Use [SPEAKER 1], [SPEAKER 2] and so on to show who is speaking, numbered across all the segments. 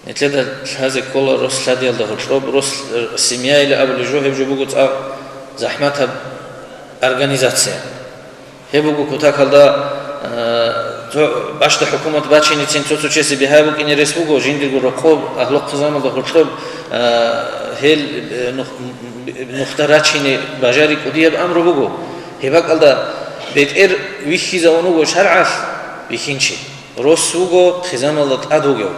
[SPEAKER 1] اتلدا هذا كل رس لدي الله رب رس семья или аближо хеб жубугут захмата организация хебугу кутакалда башта хукумат бачини центусу чеси бихабу кини ресбугу жиндиргу рокоб ахлоқ қызамалда хурчоб хел нухтарачини бажари кудияб амру бугу хебакалда бетер вихи заунугу шар'ас бихинчи росугу қызамалда адугу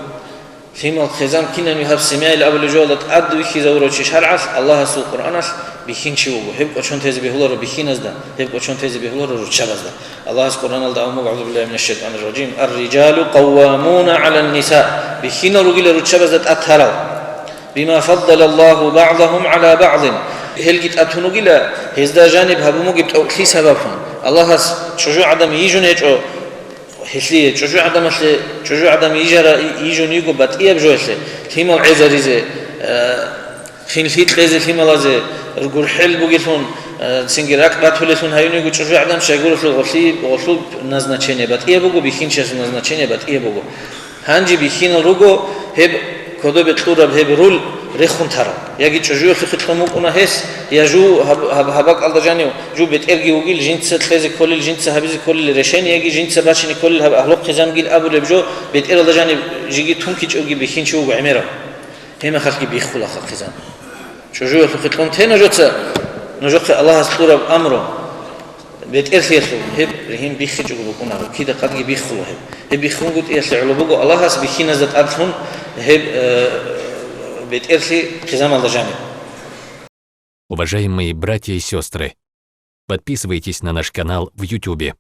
[SPEAKER 1] فيما الخزام كنا نهاب سماع الأول جولة عد ويخي زورو شرعس الله سو قرآنس بيخين شو هب أشون تيز بيهولر بيخين أزدا هب أشون تيز بيهولر رتشاب أزدا الله سبحانه وتعالى أعوذ بالله من الشيطان الرجيم الرجال قوامون على النساء بيخين رجل رتشاب أزدا أتهروا بما فضل الله بعضهم على بعض هل جت أتونجلا هزدا جانب هبومو جبت أو كلي سببهم الله شجوع عدم يجون هيجو هسليه شجوع عدم يجون يجو باتيه بجوله ثيما عزريزه خين فيت لازم ثيما لازم رجول حل بقولون سنجراك باتولتون هايوني يجو شجوع عدم شايقول في الغسل نازناشينه باتيه بقو بيخين شاش نازناشينه باتيه بقو هنجي بيخين الرجو هب كده بتلورب هب رول ريخون ترى يجي شجوع في خطمو كنا هس يجو هباك الله جانيو جو بترجي وجيل جنس تلازي كل الجنس هبيز كل الرشين يجي جنس باشني كل أهلوك خزام جيل أبو لبجو بتر الله جاني جيجي تونكيج أوجي بيخين شو بعمره هما خلقي بيخولا خلق خزام شجوع في خطمو تهنا نجوت الله سطور أمره بتر ثيثو هب رهين بيخج جو بكونا كده قد بيخولا هب بيخون قلت إيه سعلو بقو الله هس بيخين زت أرثون هب
[SPEAKER 2] Уважаемые братья и сестры, подписывайтесь на наш канал в YouTube.